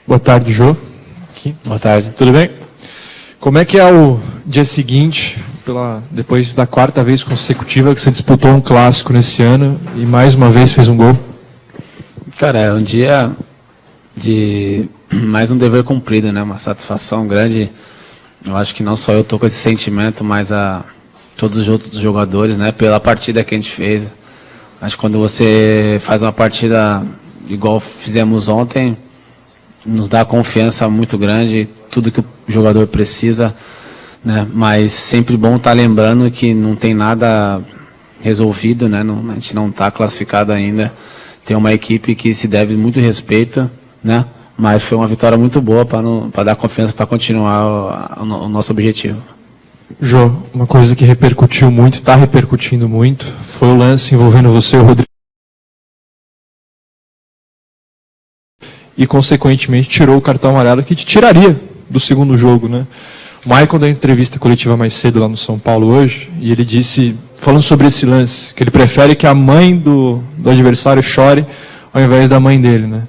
Boa tarde, Jô. Aqui. Boa tarde. Tudo bem? Como é que é o dia seguinte, depois da quarta vez consecutiva que você disputou um clássico nesse ano e mais uma vez fez um gol? Cara, é um dia de mais um dever cumprido, né? Uma satisfação grande. Eu acho que não só eu tô com esse sentimento, mas todos os outros jogadores, né? Pela partida que a gente fez. Acho que quando você faz uma partida igual fizemos ontem, nos dá confiança muito grande, tudo que o jogador precisa, né? Mas sempre bom estar lembrando que não tem nada resolvido, né? A gente não está classificado ainda. Tem uma equipe que se deve muito respeito, né? Mas foi uma vitória muito boa para dar confiança para continuar o nosso objetivo. Jô, uma coisa que repercutiu muito, está repercutindo muito, foi o lance envolvendo você e o Rodrigo. E, consequentemente, tirou o cartão amarelo que te tiraria do segundo jogo, né? O Michael deu entrevista coletiva mais cedo lá no São Paulo hoje, e ele disse, falando sobre esse lance, que ele prefere que a mãe do adversário chore ao invés da mãe dele, né?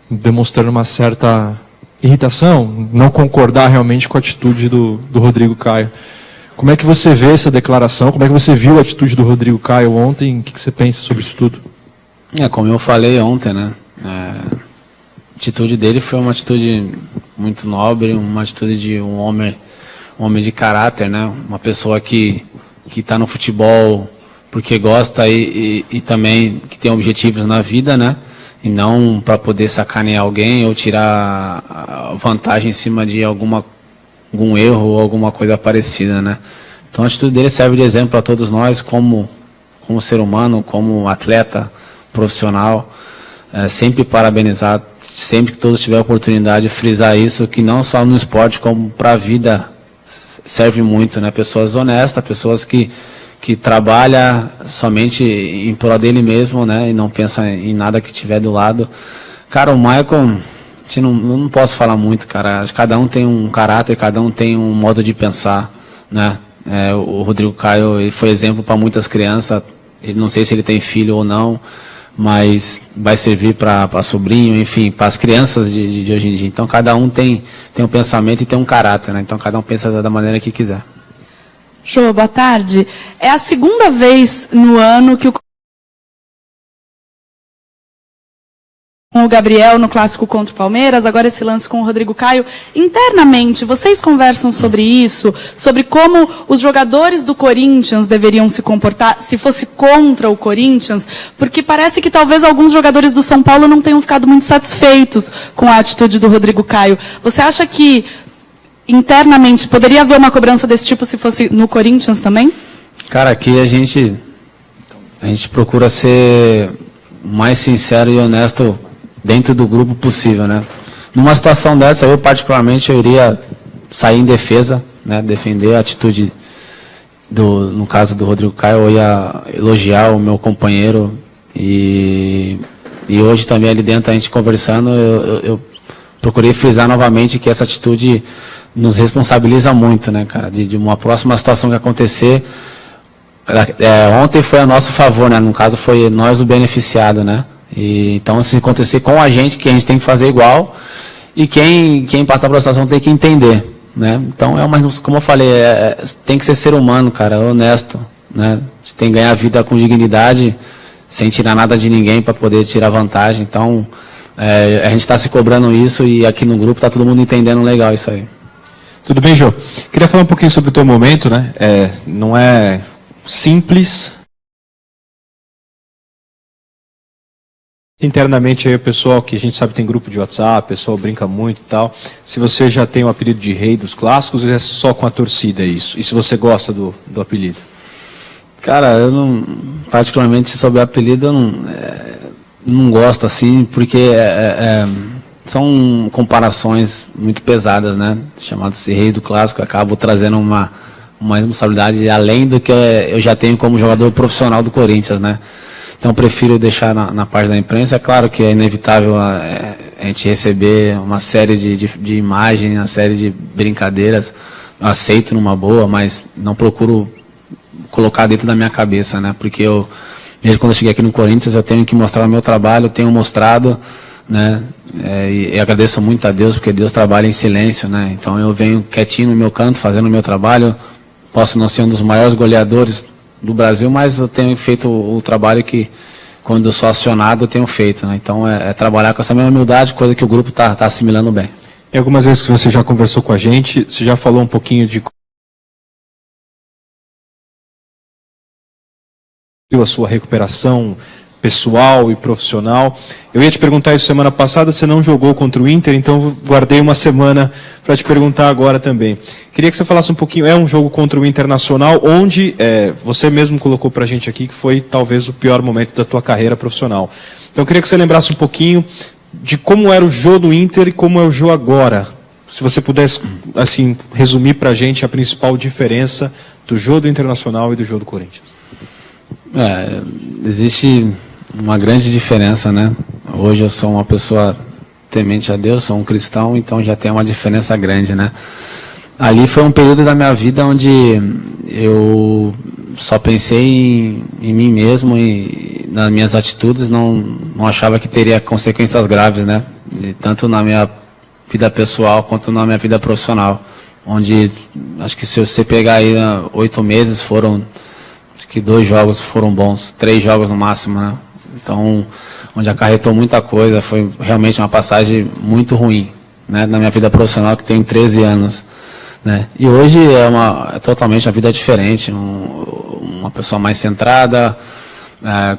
Demonstrando uma certa irritação, não concordar realmente com a atitude do Rodrigo Caio. Como é que você vê essa declaração? Como é que você viu a atitude do Rodrigo Caio ontem? O que você pensa sobre isso tudo? Como eu falei ontem, né? A atitude dele foi uma atitude muito nobre, uma atitude de um homem de caráter, né? Uma pessoa que está no futebol porque gosta e também que tem objetivos na vida, né? E não para poder sacanear alguém ou tirar vantagem em cima de algum erro ou alguma coisa parecida, né? Então a atitude dele serve de exemplo para todos nós como ser humano, como atleta profissional. Sempre parabenizar, sempre que todos tiverem a oportunidade de frisar isso, que não só no esporte, como para a vida serve muito, né? Pessoas honestas, pessoas que trabalham somente em prol dele mesmo, né? E não pensa em nada que tiver do lado. Cara, o Michael, eu não posso falar muito, cara. Acho que cada um tem um caráter, cada um tem um modo de pensar, né? O Rodrigo Caio, ele foi exemplo para muitas crianças. Ele, não sei se ele tem filho ou não, mas vai servir para sobrinho, enfim, para as crianças de hoje em dia. Então, cada um tem um pensamento e tem um caráter, né? Então, cada um pensa da maneira que quiser. Jô, boa tarde. É a segunda vez no ano que o Gabriel no clássico contra o Palmeiras, agora esse lance com o Rodrigo Caio. Internamente, vocês conversam sobre isso, sobre como os jogadores do Corinthians deveriam se comportar se fosse contra o Corinthians? Porque parece que talvez alguns jogadores do São Paulo não tenham ficado muito satisfeitos com a atitude do Rodrigo Caio. Você acha que internamente poderia haver uma cobrança desse tipo se fosse no Corinthians também? Cara, aqui a gente procura ser o mais sincero e honesto dentro do grupo possível, né? Numa situação dessa, eu particularmente iria sair em defesa, né? Defender a atitude no caso do Rodrigo Caio, eu ia elogiar o meu companheiro e hoje também ali dentro a gente conversando, eu procurei frisar novamente que essa atitude nos responsabiliza muito, né, cara? De uma próxima situação que acontecer, ontem foi a nosso favor, né? No caso foi nós o beneficiado, né? Então, se acontecer com a gente, que a gente tem que fazer igual, e quem passar pela situação tem que entender, né? Então, como eu falei, tem que ser humano, cara, honesto, né? Você tem que ganhar a vida com dignidade, sem tirar nada de ninguém para poder tirar vantagem. Então, a gente está se cobrando isso e aqui no grupo está todo mundo entendendo legal isso aí. Tudo bem, Jô? Queria falar um pouquinho sobre o teu momento, né? Não é simples. Internamente aí o pessoal, que a gente sabe tem grupo de WhatsApp, o pessoal brinca muito e tal. Se você já tem o apelido de rei dos clássicos, é só com a torcida isso? E se você gosta do apelido? Cara, eu não, particularmente sobre o apelido, eu não gosto assim, porque são comparações muito pesadas, né? Chamado de ser rei do clássico, acabo trazendo uma responsabilidade além do que eu já tenho como jogador profissional do Corinthians, né? Então, prefiro deixar na parte da imprensa. É claro que é inevitável a gente receber uma série de imagens, uma série de brincadeiras. Eu aceito numa boa, mas não procuro colocar dentro da minha cabeça, né? Porque mesmo quando eu cheguei aqui no Corinthians, eu tenho que mostrar o meu trabalho, eu tenho mostrado, né? E agradeço muito a Deus, porque Deus trabalha em silêncio, né? Então eu venho quietinho no meu canto, fazendo o meu trabalho. Posso não ser um dos maiores goleadores do Brasil, mas eu tenho feito o trabalho que, quando eu sou acionado, eu tenho feito, né? Então é trabalhar com essa mesma humildade, coisa que o grupo está assimilando bem. E algumas vezes que você já conversou com a gente, você já falou um pouquinho de a sua recuperação pessoal e profissional. Eu ia te perguntar isso semana passada, você não jogou contra o Inter, então guardei uma semana para te perguntar agora também. Queria que você falasse um pouquinho, é um jogo contra o Internacional, onde você mesmo colocou para a gente aqui que foi talvez o pior momento da tua carreira profissional. Então eu queria que você lembrasse um pouquinho de como era o jogo do Inter e como é o jogo agora. Se você pudesse, assim, resumir para a gente a principal diferença do jogo do Internacional e do jogo do Corinthians. Existe uma grande diferença, né? Hoje eu sou uma pessoa temente a Deus, sou um cristão, então já tem uma diferença grande, né? Ali foi um período da minha vida onde eu só pensei em mim mesmo e nas minhas atitudes, não achava que teria consequências graves, né? E tanto na minha vida pessoal quanto na minha vida profissional, onde acho que se você pegar aí 8 meses foram, acho que 2 jogos foram bons, 3 jogos no máximo, né? Então, onde acarretou muita coisa, foi realmente uma passagem muito ruim, né? Na minha vida profissional, que tem 13 anos, né? E hoje é totalmente uma vida diferente, uma pessoa mais centrada,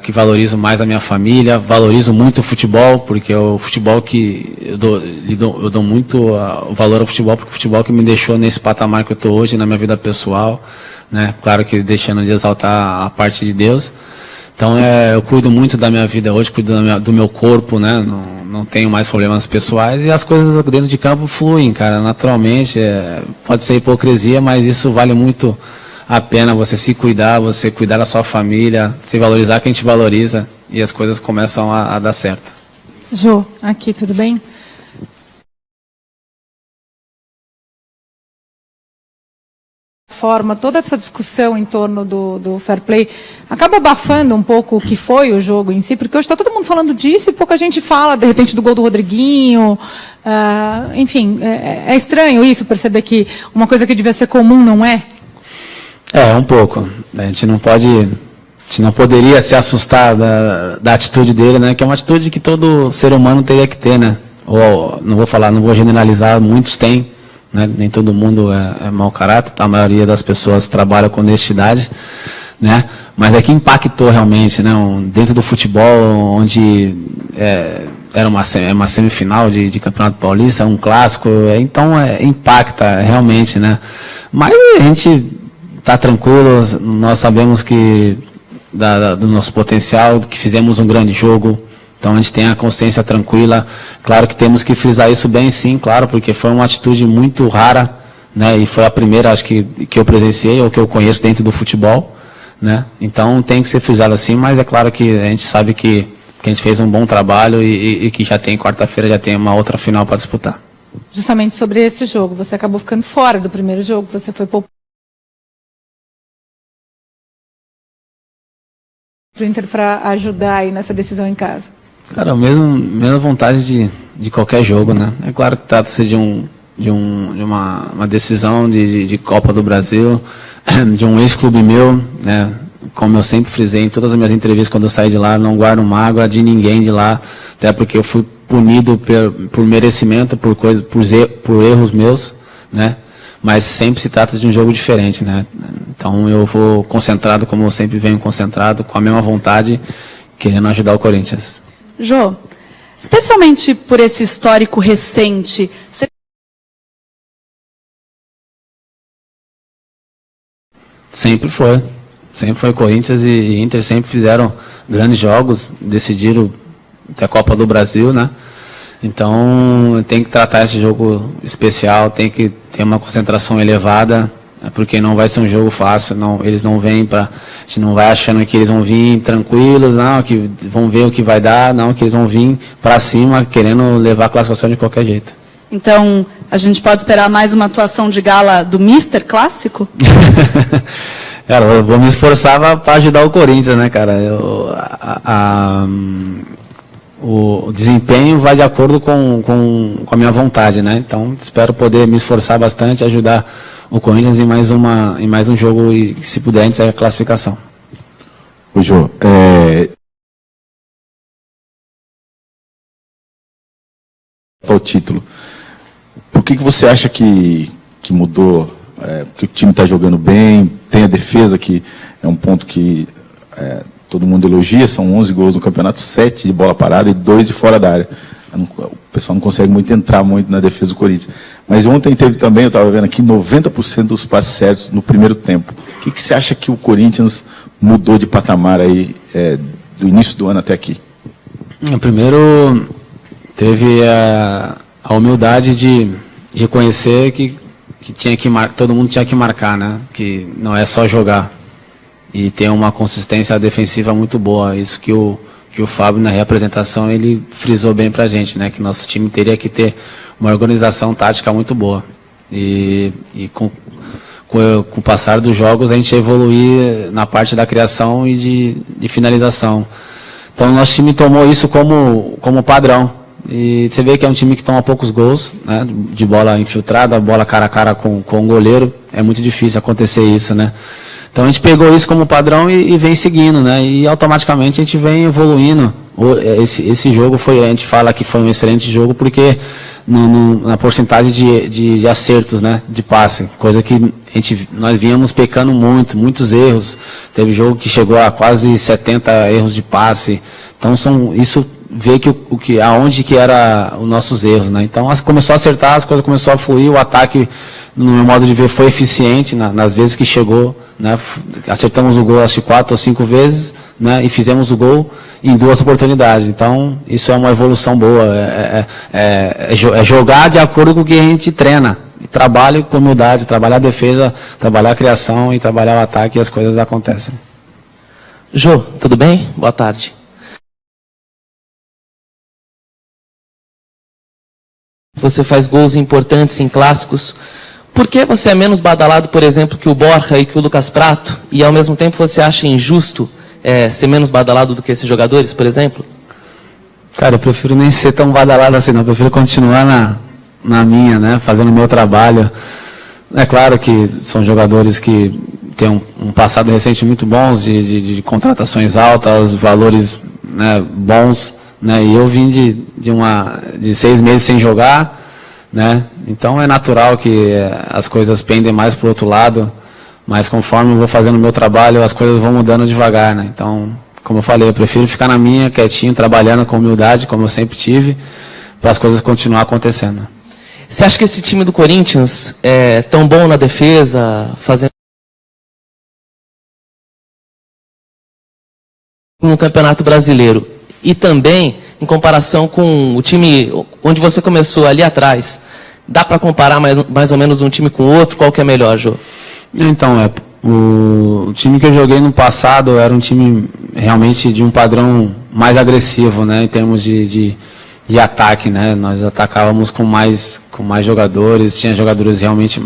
que valorizo mais a minha família, valorizo muito o futebol, porque é o futebol que eu dou muito o valor ao futebol, porque o futebol que me deixou nesse patamar que eu estou hoje na minha vida pessoal, né? Claro que deixando de exaltar a parte de Deus. Então eu cuido muito da minha vida hoje, cuido do meu corpo, né? Não tenho mais problemas pessoais e as coisas dentro de campo fluem, cara, naturalmente. Pode ser hipocrisia, mas isso vale muito a pena, você se cuidar, você cuidar da sua família, se valorizar quem te valoriza e as coisas começam a dar certo. Jô, aqui, tudo bem? Forma, toda essa discussão em torno do fair play acaba abafando um pouco o que foi o jogo em si, porque hoje está todo mundo falando disso e pouca gente fala, de repente, do gol do Rodriguinho. Enfim, é estranho isso, perceber que uma coisa que devia ser comum não é? Um pouco. A gente não poderia se assustar da atitude dele, né? Que é uma atitude que todo ser humano teria que ter, né? Ou, não vou generalizar, muitos têm, né? Nem todo mundo é mau caráter, a maioria das pessoas trabalha com honestidade, né? Mas é que impactou realmente, né? Dentro do futebol, onde era uma semifinal de Campeonato Paulista, um clássico, então impacta realmente, né? Mas a gente está tranquilo, nós sabemos que do nosso potencial, que fizemos um grande jogo, então a gente tem a consciência tranquila. Claro que temos que frisar isso bem, sim, claro, porque foi uma atitude muito rara, né? E foi a primeira, acho que eu presenciei ou que eu conheço dentro do futebol, né? Então tem que ser frisado assim, mas é claro que a gente sabe que a gente fez um bom trabalho e que já tem quarta-feira, já tem uma outra final para disputar. Justamente sobre esse jogo, você acabou ficando fora do primeiro jogo, você foi poupado para o Inter para ajudar aí nessa decisão em casa. Cara, mesma vontade de qualquer jogo, né? É claro que trata-se de uma decisão de Copa do Brasil, de um ex-clube meu, né? Como eu sempre frisei em todas as minhas entrevistas quando eu saí de lá, não guardo mágoa de ninguém de lá, até porque eu fui punido por merecimento, por erros meus, né? Mas sempre se trata de um jogo diferente, né? Então eu vou concentrado, como eu sempre venho concentrado, com a mesma vontade, querendo ajudar o Corinthians. Jô, especialmente por esse histórico recente, você... Sempre foi Corinthians e Inter sempre fizeram grandes jogos, decidiram até a Copa do Brasil, né? Então tem que tratar esse jogo especial, tem que ter uma concentração elevada, porque não vai ser um jogo fácil, eles não vêm a gente não vai achando que eles vão vir tranquilos, não, que vão ver o que vai dar, não, que eles vão vir para cima querendo levar a classificação de qualquer jeito. Então, a gente pode esperar mais uma atuação de gala do Mister Clássico? Cara, eu vou me esforçar para ajudar o Corinthians, né, cara? o desempenho vai de acordo com a minha vontade, né? Então, espero poder me esforçar bastante, ajudar o Corinthians em mais um jogo e, se puder, antes da classificação. Ô, Jô, o título. Por que você acha que mudou? Porque o time está jogando bem, tem a defesa, que é um ponto que todo mundo elogia, são 11 gols no campeonato, 7 de bola parada e 2 de fora da área. O pessoal não consegue entrar muito na defesa do Corinthians. Mas ontem teve também, eu estava vendo aqui, 90% dos passes certos no primeiro tempo. O que você acha que o Corinthians mudou de patamar aí do início do ano até aqui? Primeiro, teve a humildade de reconhecer que todo mundo tinha que marcar, né? Que não é só jogar. E tem uma consistência defensiva muito boa. Isso que o Fábio, na reapresentação, ele frisou bem pra gente, né? Que nosso time teria que ter uma organização tática muito boa. E com o passar dos jogos, a gente evoluir na parte da criação e de finalização. Então, o nosso time tomou isso como padrão. E você vê que é um time que toma poucos gols, né? De bola infiltrada, bola cara a cara com o goleiro. É muito difícil acontecer isso, né? Então a gente pegou isso como padrão e vem seguindo, né? E automaticamente a gente vem evoluindo. Esse jogo a gente fala que foi um excelente jogo porque na porcentagem de acertos, né? De passe, coisa que nós vínhamos pecando muitos erros. Teve jogo que chegou a quase 70 erros de passe. Então isso vê aonde que era os nossos erros, né? Então começou a acertar, as coisas começaram a fluir, o ataque, no meu modo de ver, foi eficiente nas vezes que chegou, né? Acertamos o gol acho que 4 ou 5 vezes, né? E fizemos o gol em 2 oportunidades. Então isso é uma evolução boa, é jogar de acordo com o que a gente treina. Trabalho com humildade, trabalhar a defesa, trabalhar a criação e trabalhar o ataque, e as coisas acontecem. Jô, tudo bem? Boa tarde. Você faz gols importantes em clássicos. Por que você é menos badalado, por exemplo, que o Borja e que o Lucas Prato? E, ao mesmo tempo, você acha injusto ser menos badalado do que esses jogadores, por exemplo? Cara, eu prefiro nem ser tão badalado assim, não. Eu prefiro continuar na minha, né? Fazendo o meu trabalho. É claro que são jogadores que têm um passado recente muito bons, de contratações altas, valores, né, bons. Né? E eu vim de 6 meses sem jogar, né? Então é natural que as coisas pendem mais para o outro lado, mas conforme eu vou fazendo o meu trabalho, as coisas vão mudando devagar, né? Então, como eu falei, eu prefiro ficar na minha, quietinho, trabalhando com humildade, como eu sempre tive, para as coisas continuar acontecendo. Você acha que esse time do Corinthians é tão bom na defesa, fazendo no Campeonato Brasileiro? E também, em comparação com o time onde você começou ali atrás, dá para comparar mais ou menos um time com o outro? Qual que é melhor, Jô? Então, o time que eu joguei no passado era um time realmente de um padrão mais agressivo, né, em termos de ataque, né? Nós atacávamos com mais jogadores, tinha jogadores realmente,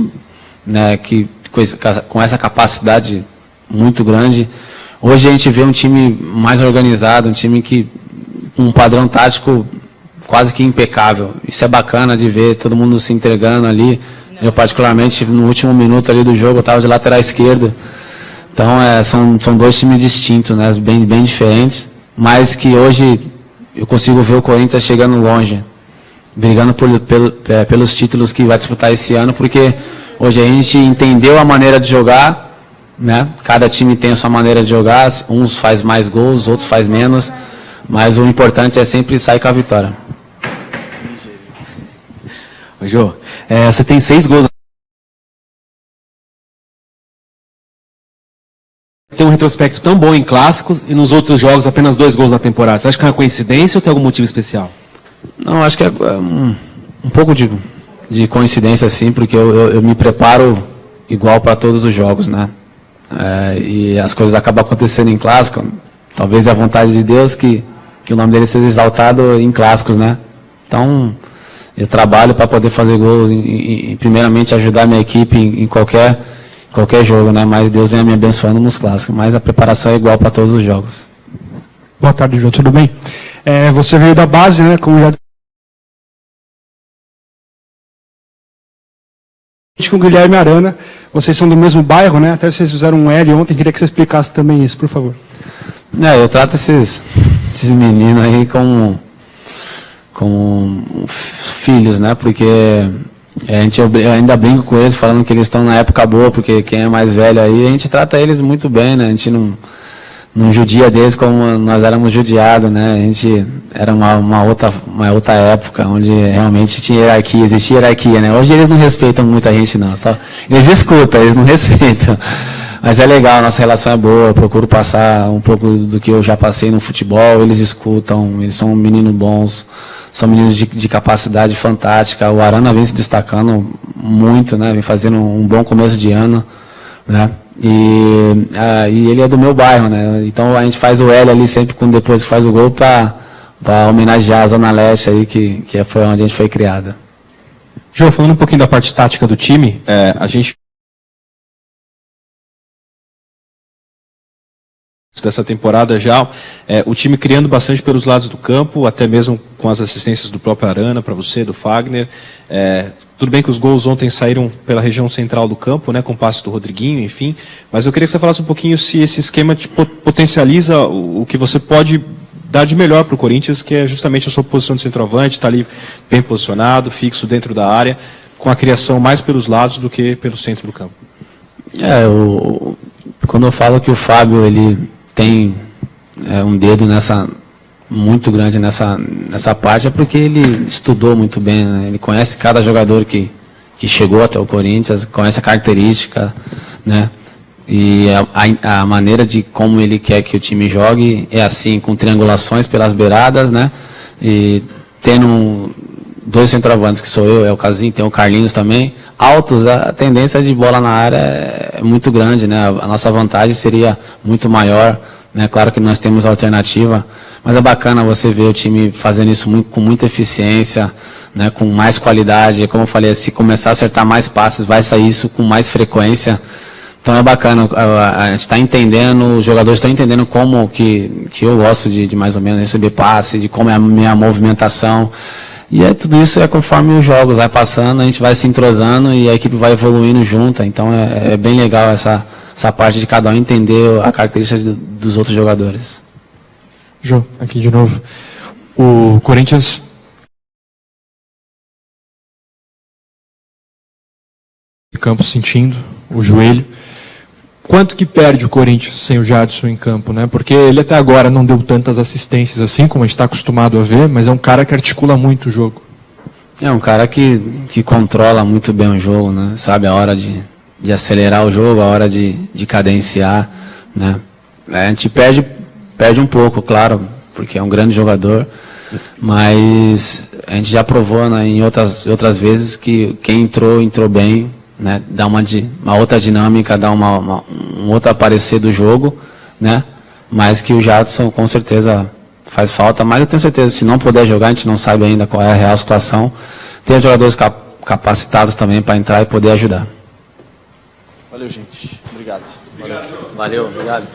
né, com essa capacidade muito grande. Hoje a gente vê um time mais organizado, um time com um padrão tático quase que impecável. Isso é bacana de ver, todo mundo se entregando ali. Eu, particularmente, no último minuto ali do jogo, eu estava de lateral esquerdo. Então, são 2 times distintos, né, bem diferentes, mas que hoje eu consigo ver o Corinthians chegando longe, brigando pelos títulos que vai disputar esse ano, porque hoje a gente entendeu a maneira de jogar, né? Cada time tem a sua maneira de jogar, uns faz mais gols, outros faz menos, mas o importante é sempre sair com a vitória. Ô, Jô, você tem 6 gols. Tem um retrospecto tão bom em clássicos e nos outros jogos apenas 2 gols na temporada. Você acha que é uma coincidência ou tem algum motivo especial? Não, acho que é um pouco de coincidência, sim, porque eu me preparo igual para todos os jogos, né? E as coisas acabam acontecendo em clássico. Talvez é a vontade de Deus que o nome dele seja exaltado em clássicos, né? Então, eu trabalho para poder fazer gols e primeiramente ajudar a minha equipe em qualquer jogo, né? Mas Deus vem me abençoando nos clássicos. Mas a preparação é igual para todos os jogos. Boa tarde, João. Tudo bem? Você veio da base, né, como já com o Guilherme Arana, vocês são do mesmo bairro, né? Até vocês fizeram um L ontem, queria que você explicasse também isso, por favor. Eu trato esses meninos aí como filhos, né? Porque eu ainda brinco com eles falando que eles estão na época boa, porque quem é mais velho aí, a gente trata eles muito bem, né? A gente não judia deles como nós éramos judiados, né? A gente era uma outra época, onde realmente existia hierarquia, né? Hoje eles não respeitam muito a gente, não. Eles escutam, eles não respeitam. Mas é legal, nossa relação é boa, eu procuro passar um pouco do que eu já passei no futebol, eles escutam, eles são meninos bons, são meninos de capacidade fantástica. O Arana vem se destacando muito, né? Vem fazendo um bom começo de ano, né? E ele é do meu bairro, né? Então a gente faz o L ali sempre depois que faz o gol para homenagear a Zona Leste aí, que foi onde a gente foi criada. João, falando um pouquinho da parte tática do time, a gente dessa temporada já, o time criando bastante pelos lados do campo, até mesmo com as assistências do próprio Arana, para você, do Fagner. Tudo bem que os gols ontem saíram pela região central do campo, né, com o passe do Rodriguinho, enfim, mas eu queria que você falasse um pouquinho se esse esquema potencializa o que você pode dar de melhor para o Corinthians, que é justamente a sua posição de centroavante, está ali bem posicionado, fixo dentro da área, com a criação mais pelos lados do que pelo centro do campo. Quando eu falo que o Fábio, ele tem um dedo muito grande nessa parte, é porque ele estudou muito bem, né? Ele conhece cada jogador que chegou até o Corinthians, conhece a característica, né? E a maneira de como ele quer que o time jogue é assim, com triangulações pelas beiradas, né? E tendo dois centroavantes, que sou eu, é o Casim, tem o Carlinhos também, altos, a tendência de bola na área é muito grande, né? A nossa vantagem seria muito maior, né? Claro que nós temos alternativa, mas é bacana você ver o time fazendo isso com muita eficiência, né? Com mais qualidade. Como eu falei, se começar a acertar mais passes, vai sair isso com mais frequência. Então é bacana, a gente está entendendo, os jogadores estão entendendo como que eu gosto de mais ou menos receber passe, de como é a minha movimentação. E tudo isso é conforme os jogos vai passando, a gente vai se entrosando e a equipe vai evoluindo junta. Então é bem legal essa parte de cada um entender a característica dos outros jogadores. João, aqui de novo. O Corinthians em campo sentindo o joelho. Quanto que perde o Corinthians sem o Jadson em campo, né? Porque ele até agora não deu tantas assistências assim, como a gente está acostumado a ver, mas é um cara que articula muito o jogo. É um cara que controla muito bem o jogo, né? Sabe a hora de acelerar o jogo, a hora de cadenciar, né? A gente perde um pouco, claro, porque é um grande jogador, mas a gente já provou, né, em outras vezes que quem entrou bem, né, dá uma outra dinâmica, dá um outro aparecer do jogo, né? Mas que o Jadson com certeza faz falta, mas eu tenho certeza, se não puder jogar, a gente não sabe ainda qual é a real situação, tem jogadores capacitados também para entrar e poder ajudar. Valeu, gente. Obrigado. Valeu, obrigado.